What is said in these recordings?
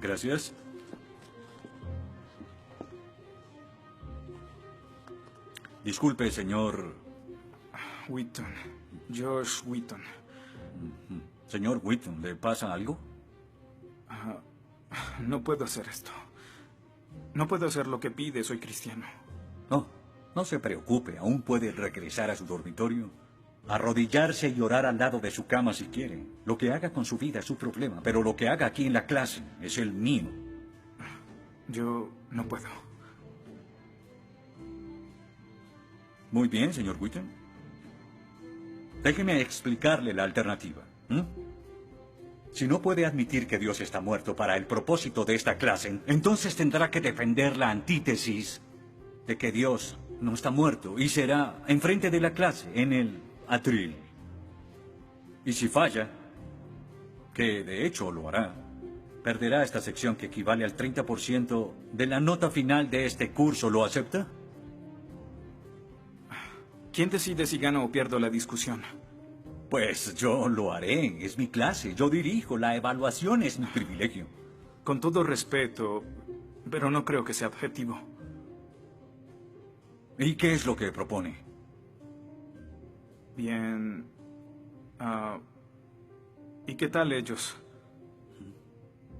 Gracias. Disculpe, señor... Wheaton. Josh Wheaton. Señor Wheaton, ¿le pasa algo? No puedo hacer esto. No puedo hacer lo que pide, soy cristiano. No, no se preocupe, aún puede regresar a su dormitorio, arrodillarse y orar al lado de su cama si quiere. Lo que haga con su vida es su problema, pero lo que haga aquí en la clase es el mío. Yo no puedo. Muy bien, señor Wheaton. Déjeme explicarle la alternativa. Si no puede admitir que Dios está muerto para el propósito de esta clase, entonces tendrá que defender la antítesis de que Dios no está muerto y será enfrente de la clase, en el atril. Y si falla, que de hecho lo hará, perderá esta sección que equivale al 30% de la nota final de este curso. ¿Lo acepta? ¿Quién decide si gano o pierdo la discusión? Pues yo lo haré. Es mi clase. Yo dirijo. La evaluación es mi privilegio. Con todo respeto, pero no creo que sea objetivo. ¿Y qué es lo que propone? Bien... ¿y qué tal ellos?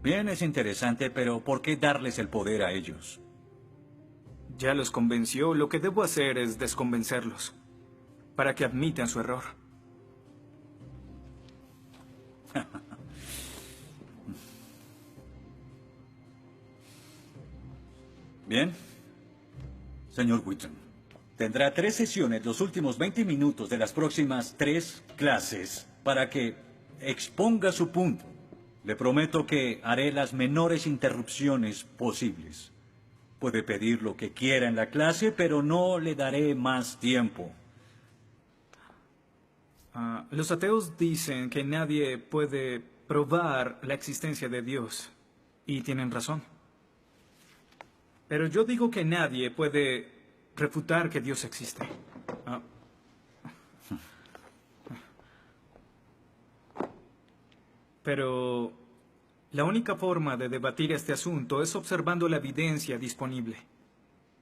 Bien, es interesante, pero ¿por qué darles el poder a ellos? Ya los convenció. Lo que debo hacer es desconvencerlos, para que admitan su error. Bien. Señor Wheaton, tendrá 3 sesiones los últimos 20 minutos de las próximas 3 clases para que exponga su punto. Le prometo que haré las menores interrupciones posibles. Puede pedir lo que quiera en la clase, pero no le daré más tiempo. Los ateos dicen que nadie puede probar la existencia de Dios. Y tienen razón. Pero yo digo que nadie puede refutar que Dios existe. Pero la única forma de debatir este asunto es observando la evidencia disponible.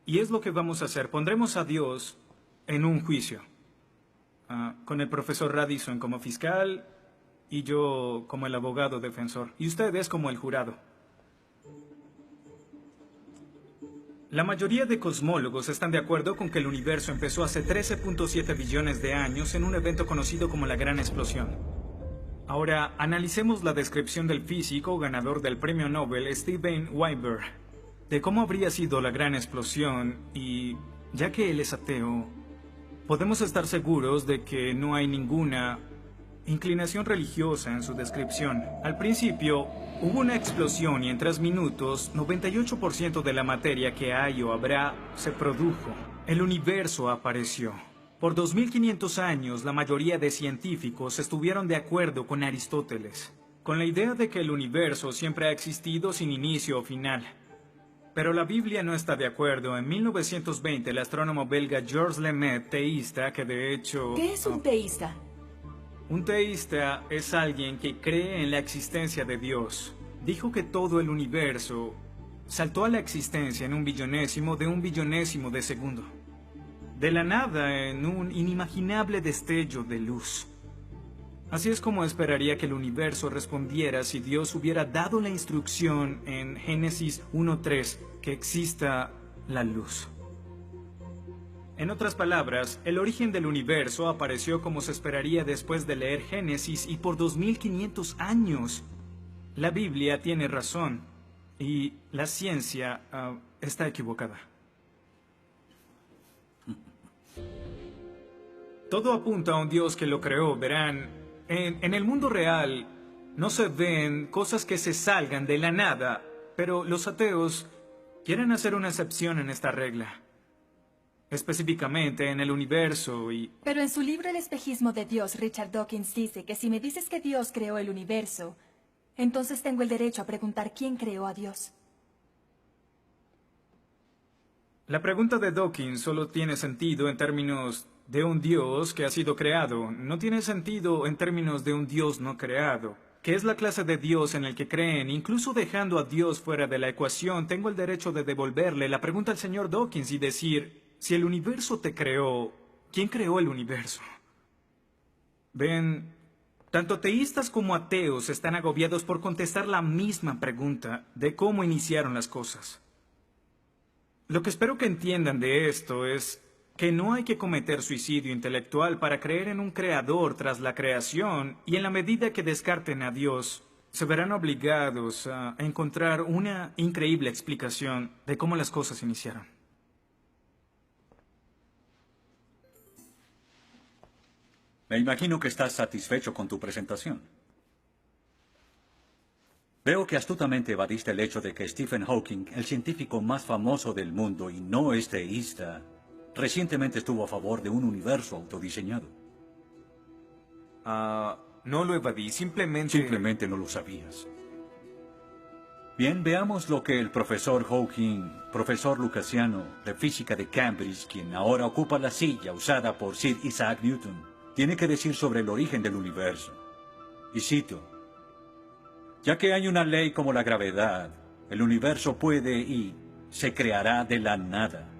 Y es lo que vamos a hacer. Pondremos a Dios en un juicio. Con el profesor Radisson como fiscal y yo como el abogado defensor. Y ustedes como el jurado. La mayoría de cosmólogos están de acuerdo con que el universo empezó hace 13.7 billones de años en un evento conocido como la Gran Explosión. Ahora, analicemos la descripción del físico ganador del premio Nobel Steven Weinberg de cómo habría sido la Gran Explosión y, ya que él es ateo, podemos estar seguros de que no hay ninguna inclinación religiosa en su descripción. Al principio, hubo una explosión y en 3 minutos, 98% de la materia que hay o habrá se produjo. El universo apareció. Por 2500 años, la mayoría de científicos estuvieron de acuerdo con Aristóteles, con la idea de que el universo siempre ha existido sin inicio o final. Pero la Biblia no está de acuerdo. En 1920, el astrónomo belga Georges Lemaitre, teísta, que de hecho... ¿Qué es un teísta? Un teísta es alguien que cree en la existencia de Dios. Dijo que todo el universo saltó a la existencia en un billonésimo de segundo. De la nada, en un inimaginable destello de luz. Así es como esperaría que el universo respondiera si Dios hubiera dado la instrucción en Génesis 1:3 que exista la luz. En otras palabras, el origen del universo apareció como se esperaría después de leer Génesis y por 2500 años. La Biblia tiene razón y la ciencia está equivocada. Todo apunta a un Dios que lo creó, verán. En el mundo real no se ven cosas que se salgan de la nada, pero los ateos quieren hacer una excepción en esta regla. Específicamente en el universo y... Pero en su libro El espejismo de Dios, Richard Dawkins dice que si me dices que Dios creó el universo, entonces tengo el derecho a preguntar quién creó a Dios. La pregunta de Dawkins solo tiene sentido en términos de un Dios que ha sido creado. No tiene sentido en términos de un Dios no creado. que es la clase de Dios en el que creen, incluso dejando a Dios fuera de la ecuación, tengo el derecho de devolverle la pregunta al señor Dawkins y decir, si el universo te creó, ¿quién creó el universo? Ven, tanto teístas como ateos están agobiados por contestar la misma pregunta de cómo iniciaron las cosas. Lo que espero que entiendan de esto es que no hay que cometer suicidio intelectual para creer en un creador tras la creación, y en la medida que descarten a Dios, se verán obligados a encontrar una increíble explicación de cómo las cosas iniciaron. Me imagino que estás satisfecho con tu presentación. Veo que astutamente evadiste el hecho de que Stephen Hawking, el científico más famoso del mundo y no es teísta, recientemente estuvo a favor de un universo autodiseñado. No lo evadí, simplemente... Simplemente no lo sabías. Bien, veamos lo que el profesor Hawking, profesor lucasiano de física de Cambridge, quien ahora ocupa la silla usada por Sir Isaac Newton, tiene que decir sobre el origen del universo. Y cito: ya que hay una ley como la gravedad, el universo puede y se creará de la nada.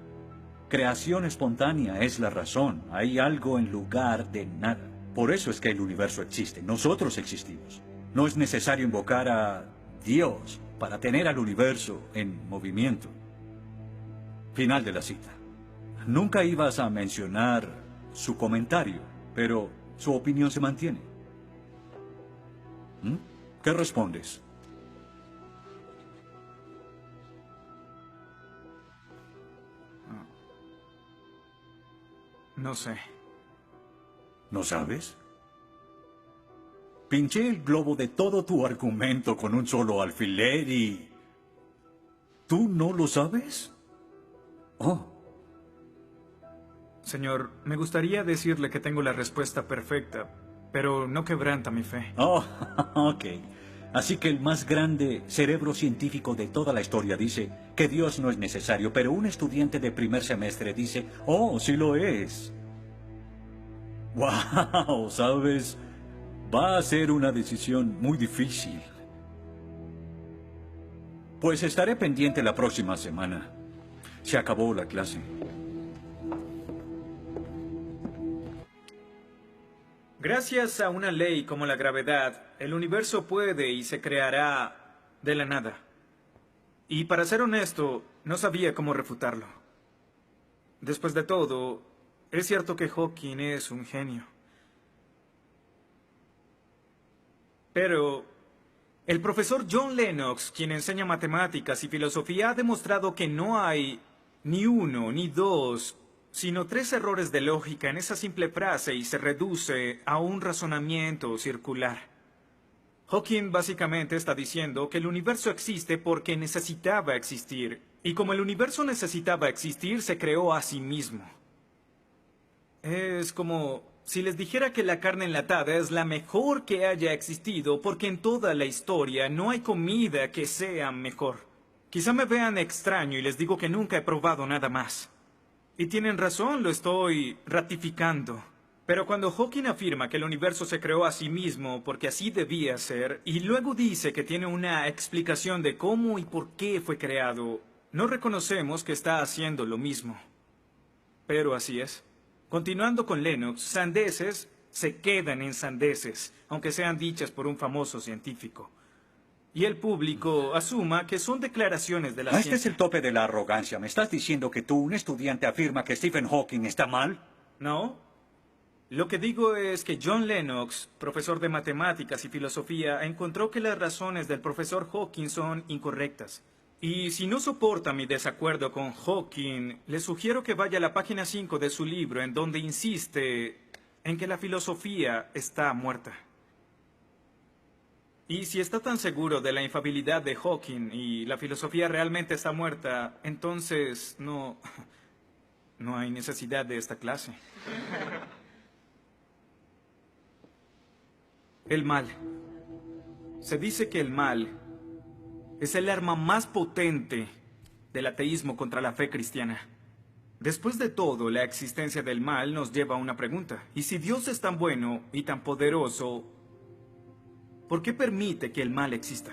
Creación espontánea es la razón. Hay algo en lugar de nada. Por eso es que el universo existe. Nosotros existimos. No es necesario invocar a Dios para tener al universo en movimiento. Final de la cita. Nunca ibas a mencionar su comentario, pero su opinión se mantiene. ¿Qué respondes? No sé. ¿No sabes? Pinché el globo de todo tu argumento con un solo alfiler y... ¿tú no lo sabes? Oh. Señor, me gustaría decirle que tengo la respuesta perfecta, pero no quebranta mi fe. Oh, ok. Así que el más grande cerebro científico de toda la historia dice que Dios no es necesario, pero un estudiante de primer semestre dice, oh, sí lo es. Wow, ¿sabes? Va a ser una decisión muy difícil. Pues estaré pendiente la próxima semana. Se acabó la clase. Gracias a una ley como la gravedad, el universo puede y se creará de la nada. Y para ser honesto, no sabía cómo refutarlo. Después de todo, es cierto que Hawking es un genio. Pero el profesor John Lennox, quien enseña matemáticas y filosofía, ha demostrado que no hay ni uno ni dos, sino 3 errores de lógica en esa simple frase y se reduce a un razonamiento circular. Hawking básicamente está diciendo que el universo existe porque necesitaba existir, y como el universo necesitaba existir, se creó a sí mismo. Es como si les dijera que la carne enlatada es la mejor que haya existido porque en toda la historia no hay comida que sea mejor. Quizá me vean extraño y les digo que nunca he probado nada más. Y tienen razón, lo estoy ratificando. Pero cuando Hawking afirma que el universo se creó a sí mismo porque así debía ser, y luego dice que tiene una explicación de cómo y por qué fue creado, no reconocemos que está haciendo lo mismo. Pero así es. Continuando con Lennox, sandeces se quedan en sandeces, aunque sean dichas por un famoso científico. Y el público asuma que son declaraciones de la ciencia. Este es el tope de la arrogancia. ¿Me estás diciendo que tú, un estudiante, afirma que Stephen Hawking está mal? No. Lo que digo es que John Lennox, profesor de matemáticas y filosofía, encontró que las razones del profesor Hawking son incorrectas. Y si no soporta mi desacuerdo con Hawking, le sugiero que vaya a la página 5 de su libro, en donde insiste en que la filosofía está muerta. Y si está tan seguro de la infalibilidad de Hawking y la filosofía realmente está muerta, entonces no hay necesidad de esta clase. El mal. Se dice que el mal es el arma más potente del ateísmo contra la fe cristiana. Después de todo, la existencia del mal nos lleva a una pregunta. ¿Y si Dios es tan bueno y tan poderoso, ¿por qué permite que el mal exista?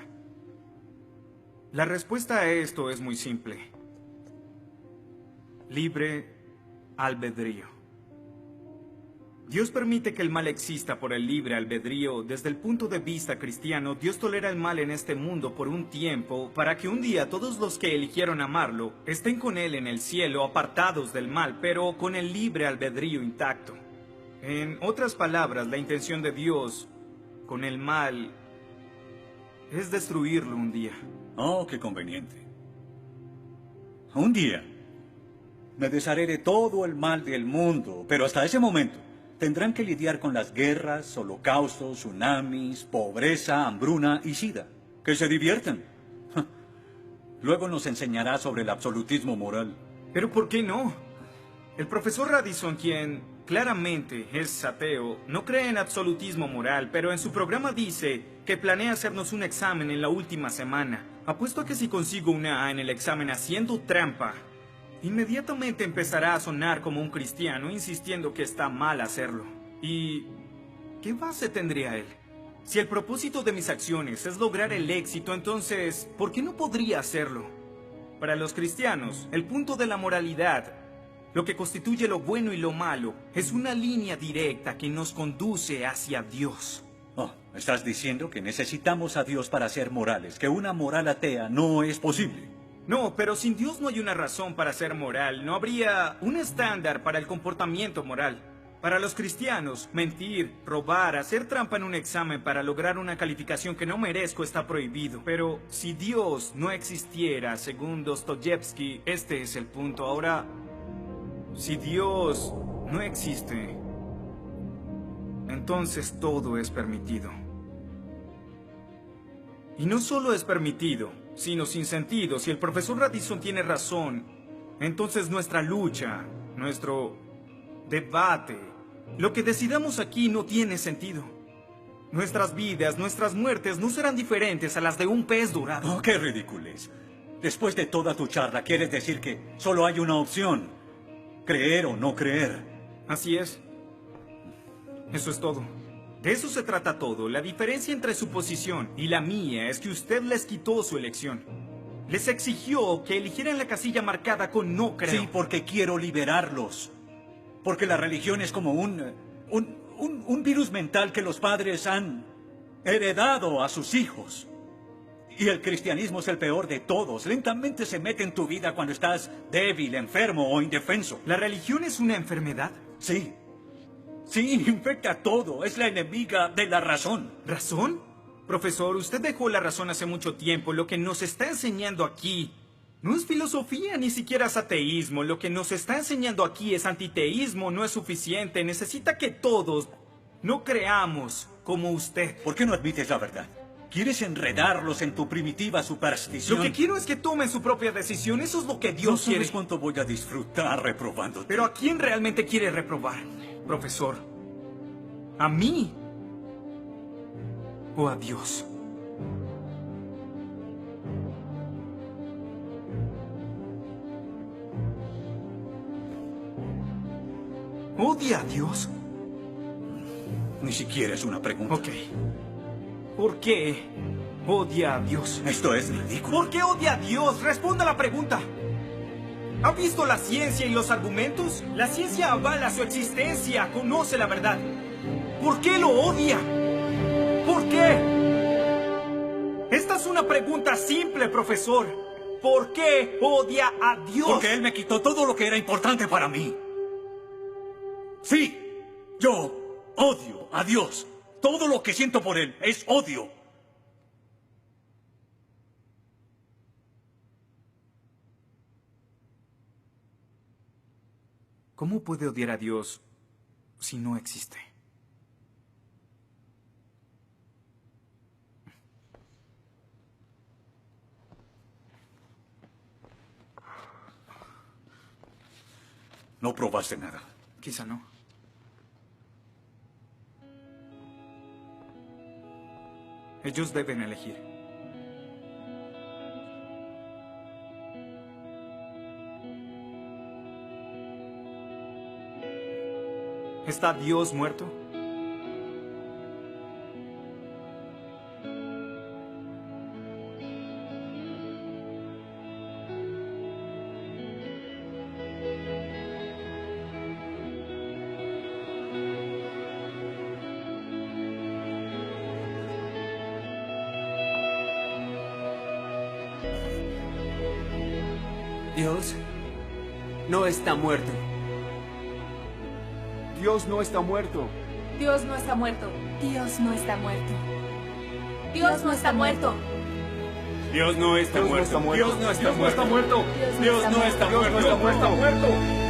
La respuesta a esto es muy simple. Libre albedrío. Dios permite que el mal exista por el libre albedrío. Desde el punto de vista cristiano, Dios tolera el mal en este mundo por un tiempo para que un día todos los que eligieron amarlo estén con Él en el cielo, apartados del mal, pero con el libre albedrío intacto. En otras palabras, la intención de Dios con el mal es destruirlo un día. Oh, qué conveniente. Un día me desharé de todo el mal del mundo, pero hasta ese momento tendrán que lidiar con las guerras, holocaustos, tsunamis, pobreza, hambruna y sida. Que se diviertan. Luego nos enseñará sobre el absolutismo moral. ¿Pero por qué no? El profesor Radisson, quien claramente es ateo, no cree en absolutismo moral, pero en su programa dice que planea hacernos un examen en la última semana. Apuesto a que si consigo una A en el examen haciendo trampa, inmediatamente empezará a sonar como un cristiano, insistiendo que está mal hacerlo. ¿Y qué base tendría él? Si el propósito de mis acciones es lograr el éxito, entonces, ¿por qué no podría hacerlo? Para los cristianos, el punto de la moralidad, lo que constituye lo bueno y lo malo, es una línea directa que nos conduce hacia Dios. Oh, estás diciendo que necesitamos a Dios para ser morales, que una moral atea no es posible. No, pero sin Dios no hay una razón para ser moral. No habría un estándar para el comportamiento moral. Para los cristianos, mentir, robar, hacer trampa en un examen para lograr una calificación que no merezco está prohibido. Pero si Dios no existiera, según Dostoyevsky, este es el punto. Ahora, si Dios no existe, entonces todo es permitido. Y no solo es permitido, sino sin sentido. Si el profesor Radisson tiene razón, entonces nuestra lucha, nuestro debate, lo que decidamos aquí no tiene sentido. Nuestras vidas, nuestras muertes no serán diferentes a las de un pez dorado. Oh, qué ridiculez. Después de toda tu charla, ¿quieres decir que solo hay una opción? Creer o no creer. Así es. Eso es todo. De eso se trata todo. La diferencia entre su posición y la mía es que usted les quitó su elección. Les exigió que eligieran la casilla marcada con no creo. Sí, porque quiero liberarlos. Porque la religión es como un virus mental que los padres han heredado a sus hijos. Y el cristianismo es el peor de todos. Lentamente se mete en tu vida cuando estás débil, enfermo o indefenso. ¿La religión es una enfermedad? Sí. Sí, infecta todo. Es la enemiga de la razón. ¿Razón? Profesor, usted dejó la razón hace mucho tiempo. Lo que nos está enseñando aquí no es filosofía, ni siquiera es ateísmo. Lo que nos está enseñando aquí es antiteísmo. No es suficiente. Necesita que todos no creamos como usted. ¿Por qué no admites la verdad? ¿Quieres enredarlos en tu primitiva superstición? Lo que quiero es que tomen su propia decisión. Eso es lo que Dios no sabes quiere. cuánto voy a disfrutar reprobándote. Pero ¿a quién realmente quiere reprobar, profesor? ¿A mí? ¿O a Dios? ¿Odia a Dios? Ni siquiera es una pregunta. Ok. ¿Por qué odia a Dios? Esto es ridículo. ¿Por qué odia a Dios? Responda la pregunta. ¿Ha visto la ciencia y los argumentos? La ciencia avala su existencia, conoce la verdad. ¿Por qué lo odia? ¿Por qué? Esta es una pregunta simple, profesor. ¿Por qué odia a Dios? Porque Él me quitó todo lo que era importante para mí. Sí, yo odio a Dios. Todo lo que siento por Él es odio. ¿Cómo puede odiar a Dios si no existe? No probaste nada. Quizá no. Ellos deben elegir. ¿Está Dios muerto? Dios no está muerto. Dios no está muerto. Dios no está muerto. Dios no está muerto. Dios no está muerto. Dios no está muerto. Dios no está muerto. Dios no está muerto. Dios no está muerto. Dios no está muerto.